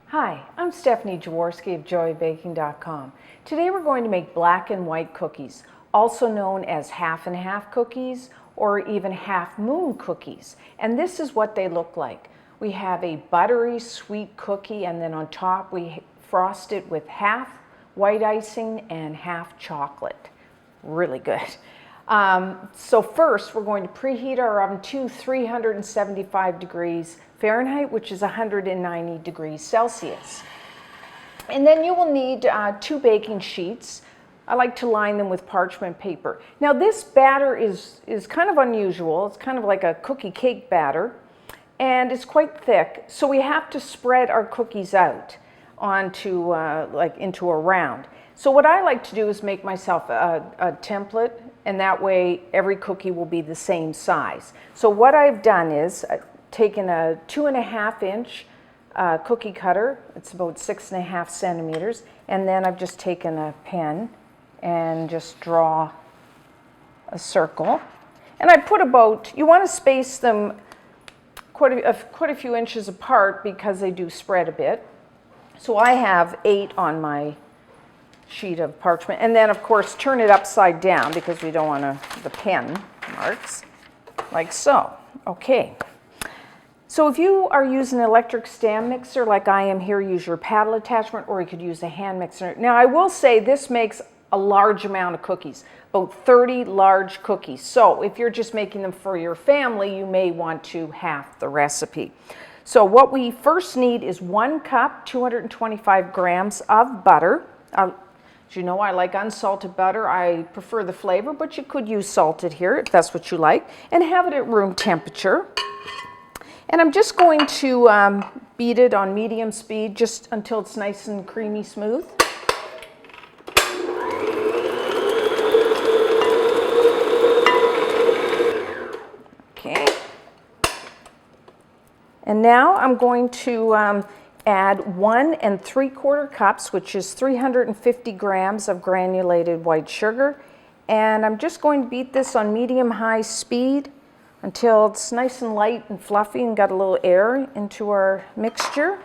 Hi, I'm Stephanie Jaworski of joybaking.com. Today we're going to make black and white cookies, also known as half and half cookies or even half moon cookies. And this is what they look like. We have a buttery sweet cookie, and then on top we frost it with half white icing and half chocolate. Really good. So first we're going to preheat our oven to 375 degrees Fahrenheit, which is 190 degrees Celsius. And then you will need 2 baking sheets. I like to line them with parchment paper. Now this batter is kind of unusual. It's kind of like a cookie cake batter, and it's quite thick. So we have to spread our cookies out onto into a round. So what I like to do is make myself a template, and that way every cookie will be the same size. So what I've done is taken a 2.5 inch cookie cutter. It's about 6.5 centimeters. And then I've just taken a pen and just draw a circle. And I put about, you want to space them quite a few inches apart because they do spread a bit. So I have 8 on my sheet of parchment. And then of course turn it upside down because we don't want the pen marks, like so. Okay. So if you are using an electric stand mixer like I am here, use your paddle attachment, or you could use a hand mixer. Now I will say this makes a large amount of cookies, about 30 large cookies. So if you're just making them for your family, you may want to half the recipe. So what we first need is 1 cup, 225 grams of butter. As you know, I like unsalted butter. I prefer the flavor, but you could use salted here if that's what you like, and have it at room temperature. And I'm just going to beat it on medium speed just until it's nice and creamy smooth. Okay. And now I'm going to add 1 3/4 cups, which is 350 grams of granulated white sugar. And I'm just going to beat this on medium-high speed until it's nice and light and fluffy and got a little air into our mixture.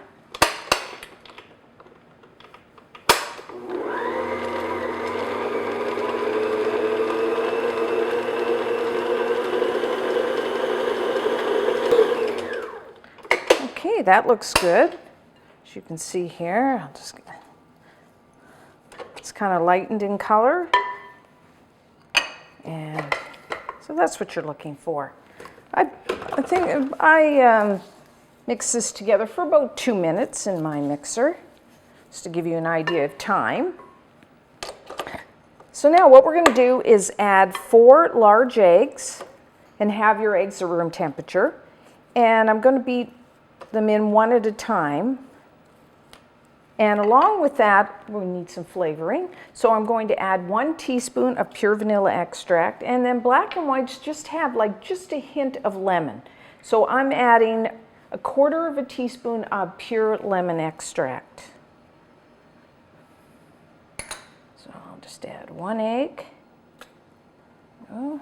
Okay, that looks good. As you can see here, it's kind of lightened in color. And so that's what you're looking for. I think I mix this together for about 2 minutes in my mixer, just to give you an idea of time. So now what we're going to do is add 4 large eggs, and have your eggs at room temperature. And I'm going to beat them in one at a time. And along with that, we need some flavoring. So I'm going to add 1 teaspoon of pure vanilla extract, and then black and whites just have just a hint of lemon. So I'm adding 1/4 teaspoon of pure lemon extract. So I'll just add 1 egg. Oh.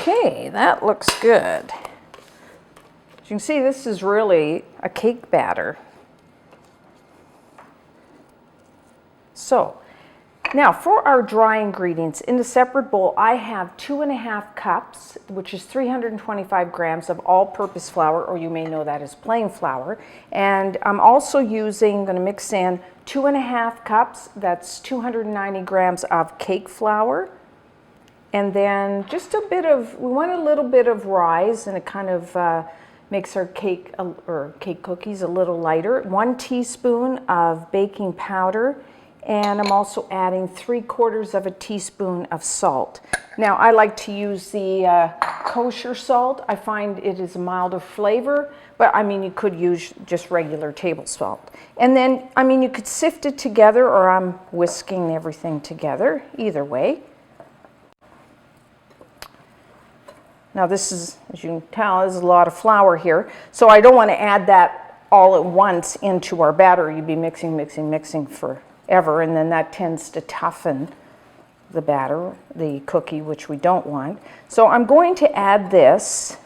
Okay, that looks good. As you can see, this is really a cake batter. So now for our dry ingredients, in a separate bowl, I have 2.5 cups, which is 325 grams of all-purpose flour, or you may know that as plain flour. And I'm also going to mix in 2.5 cups, that's 290 grams of cake flour. And then just we want a little bit of rise, and it kind of makes our cake cookies a little lighter. 1 teaspoon of baking powder, And I'm also adding 3/4 of a teaspoon of salt. Now I like to use the kosher salt. I find it is a milder flavor, but I mean you could use just regular table salt. And then, I mean, you could sift it together, or I'm whisking everything together, either way. Now this is, as you can tell, there's a lot of flour here, so I don't want to add that all at once into our batter. You'd be mixing, mixing, mixing forever, and then that tends to toughen the batter, the cookie, which we don't want. So I'm going to add this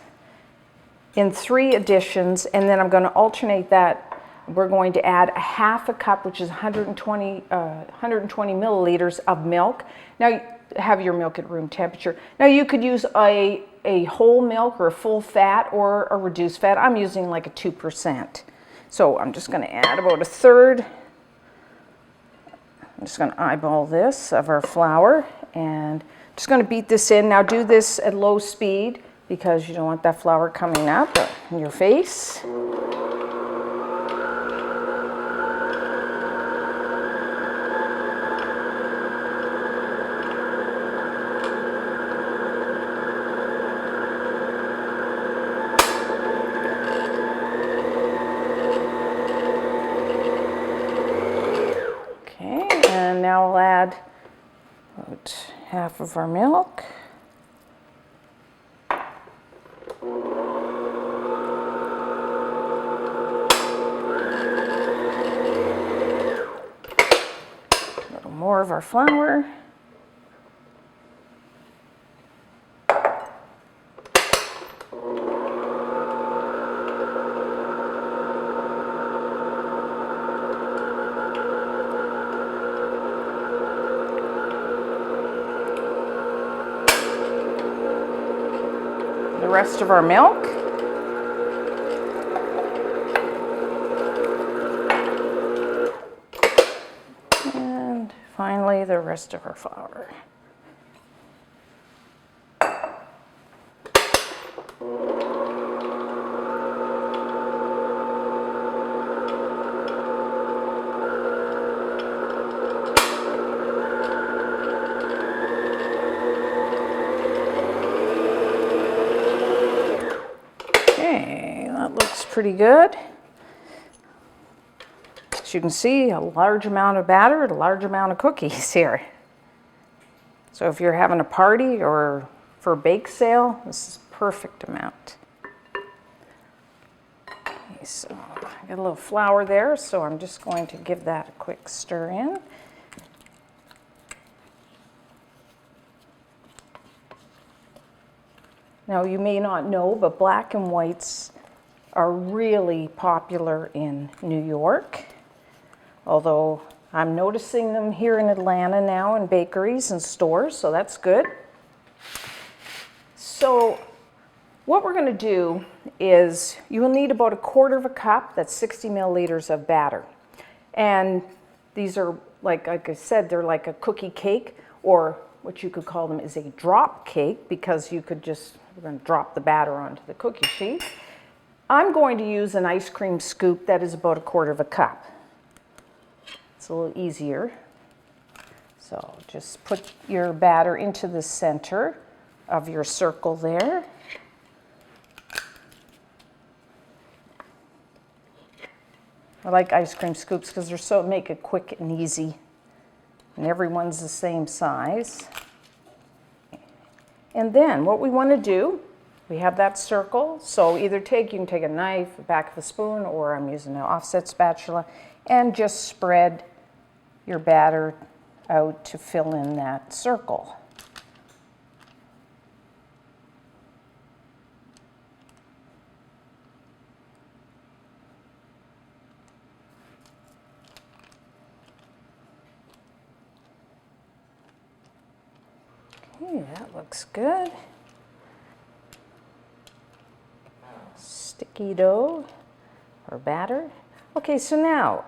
in 3 additions, and then I'm going to alternate that. We're going to add a 1/2 cup, which is 120 milliliters of milk. Now, have your milk at room temperature. Now, you could use a whole milk or a full fat or a reduced fat. I'm using like a 2%. So I'm just going to add about 1/3. I'm just going to eyeball this of our flour, and just going to beat this in. Now do this at low speed because you don't want that flour coming up in your face. Now I'll add about 1/2 of our milk. A little more of our flour. The rest of our milk. And finally, the rest of our flour. Okay, that looks pretty good. As you can see, a large amount of batter and a large amount of cookies here. So if you're having a party or for a bake sale, this is perfect amount. Okay, so I got a little flour there, so I'm just going to give that a quick stir in. Now you may not know, but black and whites are really popular in New York, although I'm noticing them here in Atlanta now in bakeries and stores, so that's good. So what we're going to do is you will need about 1/4 cup, that's 60 milliliters of batter. And these are, like I said, they're like a cookie cake, or what you could call them is a drop cake, because you could just, we're going to drop the batter onto the cookie sheet. I'm going to use an ice cream scoop that is about 1/4 cup. It's a little easier. So just put your batter into the center of your circle there. I like ice cream scoops because they're so, make it quick and easy, and everyone's the same size. And then what we want to do, we have that circle, so either you can take a knife, the back of a spoon, or I'm using an offset spatula, and just spread your batter out to fill in that circle. Okay, that looks good. Sticky dough or batter. Okay, so now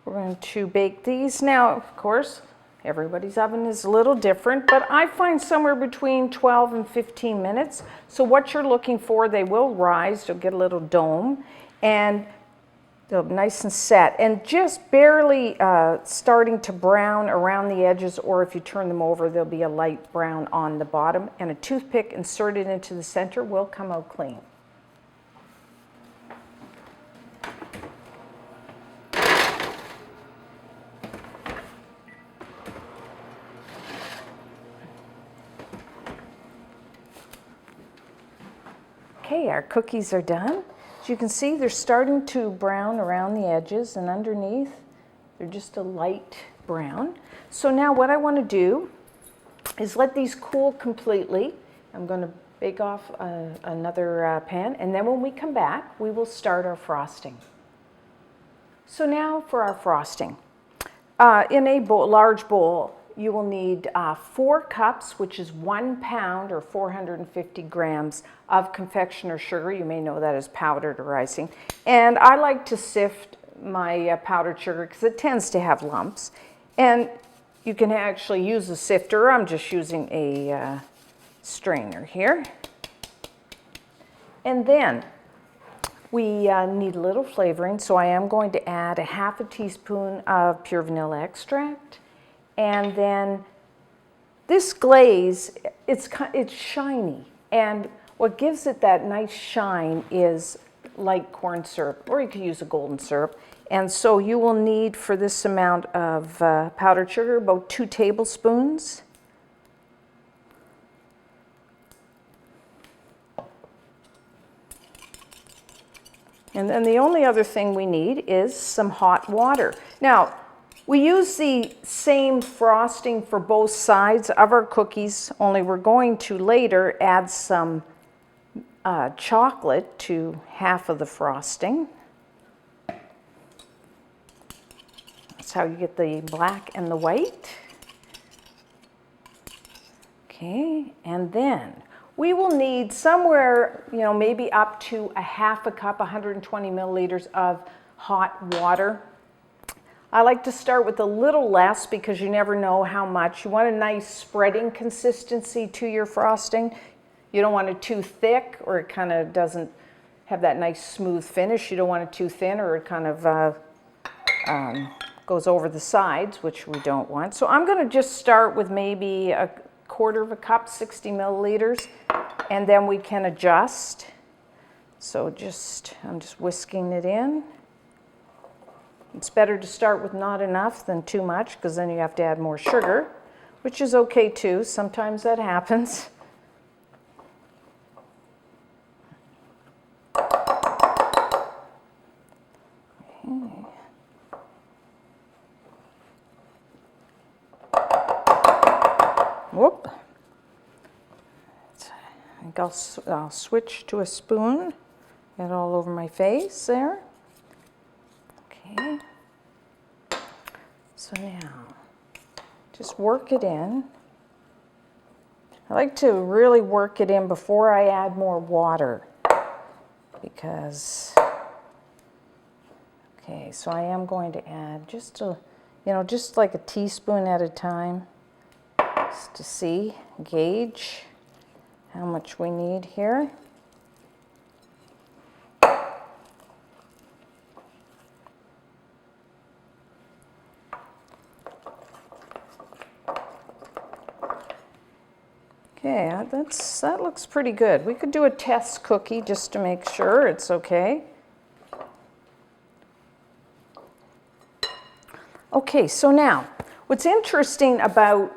we're going to bake these. Now, of course, everybody's oven is a little different, but I find somewhere between 12 and 15 minutes. So what you're looking for, they will rise, you'll get a little dome. And They'll be nice and set and just barely starting to brown around the edges, or if you turn them over, there'll be a light brown on the bottom, and a toothpick inserted into the center will come out clean. Okay, our cookies are done. As you can see, they're starting to brown around the edges, and underneath they're just a light brown. So now what I want to do is let these cool completely. I'm going to bake off another pan, and then when we come back, we will start our frosting. So now for our frosting. In a large bowl, you will need 4 cups, which is 1 pound or 450 grams of confectioner sugar. You may know that as powdered or icing. And I like to sift my powdered sugar because it tends to have lumps. And you can actually use a sifter. I'm just using a strainer here. And then we need a little flavoring, so I am going to add 1/2 teaspoon of pure vanilla extract. And then this glaze, it's shiny, and what gives it that nice shine is light corn syrup, or you could use a golden syrup. And so you will need for this amount of powdered sugar about 2 tablespoons. And then the only other thing we need is some hot water. Now, we use the same frosting for both sides of our cookies, only we're going to later add some chocolate to half of the frosting. That's how you get the black and the white. Okay, and then we will need somewhere, maybe up to 1/2 cup, 120 milliliters of hot water. I like to start with a little less because you never know how much. You want a nice spreading consistency to your frosting. You don't want it too thick or it kind of doesn't have that nice smooth finish. You don't want it too thin or it kind of goes over the sides, which we don't want. So I'm going to just start with maybe 1/4 cup, 60 milliliters, and then we can adjust. So I'm just whisking it in. It's better to start with not enough than too much, because then you have to add more sugar, which is okay too. Sometimes that happens. Okay. Whoop. I think I'll switch to a spoon. Get all over my face there. Okay. So now, just work it in. I like to really work it in before I add more water because, okay, so I am going to add just like a teaspoon at a time, just to see, gauge how much we need here. Okay, that looks pretty good. We could do a test cookie just to make sure it's okay. Okay, so now, what's interesting about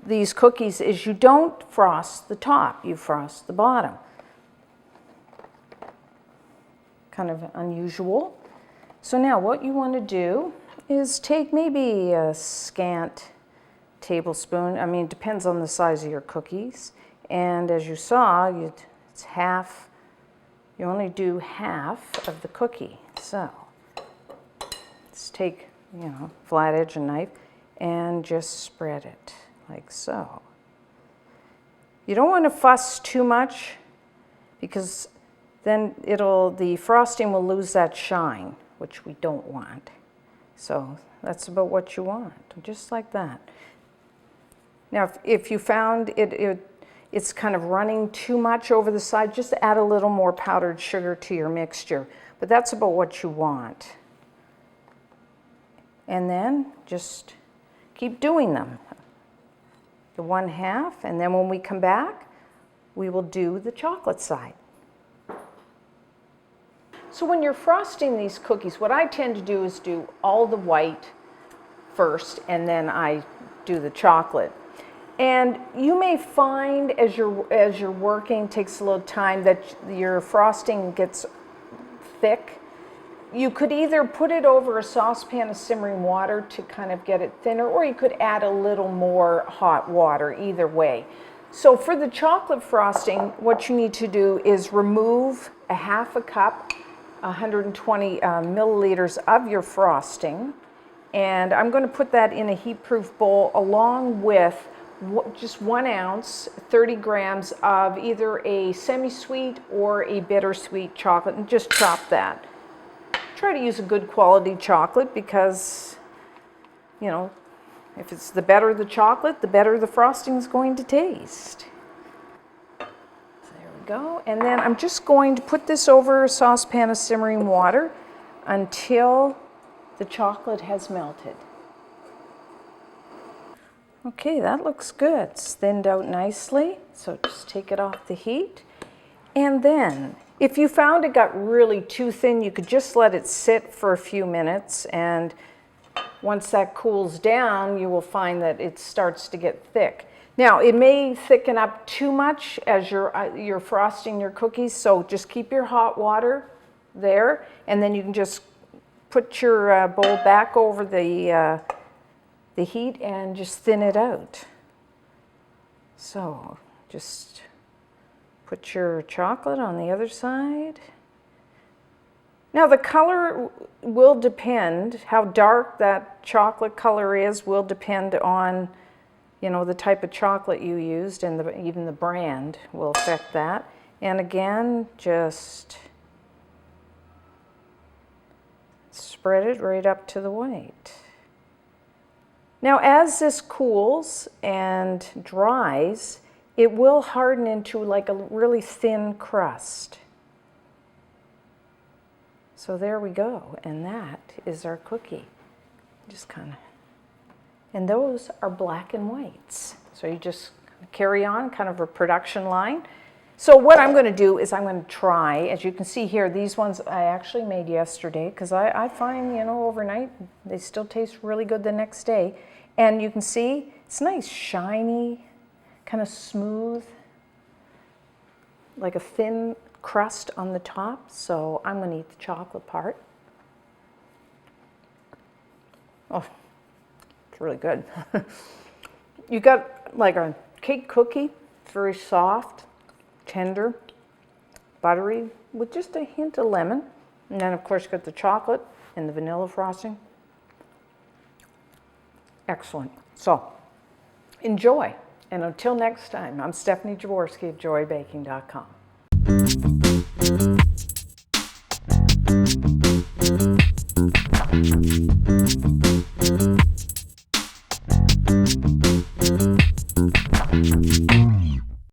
these cookies is you don't frost the top, you frost the bottom. Kind of unusual. So now what you want to do is take maybe a scant tablespoon. I mean, it depends on the size of your cookies. And as you saw, it's half, you only do half of the cookie. So let's take, flat edge and knife and just spread it like so. You don't want to fuss too much because then the frosting will lose that shine, which we don't want. So that's about what you want, just like that. Now, if you found it's kind of running too much over the side, just add a little more powdered sugar to your mixture. But that's about what you want. and then just keep doing them. The 1/2, and then when we come back, we will do the chocolate side. So when you're frosting these cookies, what I tend to do is do all the white first, and then I do the chocolate. And you may find as you're working, takes a little time, that your frosting gets thick. You could either put it over a saucepan of simmering water to kind of get it thinner, or you could add a little more hot water, either way. So for the chocolate frosting, what you need to do is remove a 1/2 cup, 120 milliliters of your frosting. And I'm going to put that in a heat-proof bowl along with just 1 ounce, 30 grams of either a semi-sweet or a bittersweet chocolate, and just chop that. Try to use a good quality chocolate because, you know, if it's the better the chocolate, the better the frosting is going to taste. So there we go. And then I'm just going to put this over a saucepan of simmering water until the chocolate has melted. Okay, that looks good. It's thinned out nicely, so just take it off the heat. And then, if you found it got really too thin, you could just let it sit for a few minutes, and once that cools down, you will find that it starts to get thick. Now, it may thicken up too much as you're frosting your cookies, so just keep your hot water there, and then you can just put your bowl back over the heat and just thin it out. So just put your chocolate on the other side. Now the color will depend, how dark that chocolate color is will depend on, you know, the type of chocolate you used, and even the brand will affect that. And again, just spread it right up to the white. Now as this cools and dries, it will harden into like a really thin crust. So there we go, and that is our cookie. Just kind of, and those are black and whites. So you just carry on, kind of a production line. So what I'm going to do is I'm going to try, as you can see here, these ones I actually made yesterday because I find, you know, overnight they still taste really good the next day. And you can see it's nice, shiny, kind of smooth, like a thin crust on the top. So I'm going to eat the chocolate part. Oh, it's really good. You got like a cake cookie, very soft, tender, buttery, with just a hint of lemon. And then of course you got the chocolate and the vanilla frosting. Excellent. So enjoy. And until next time, I'm Stephanie Jaworski of joybaking.com.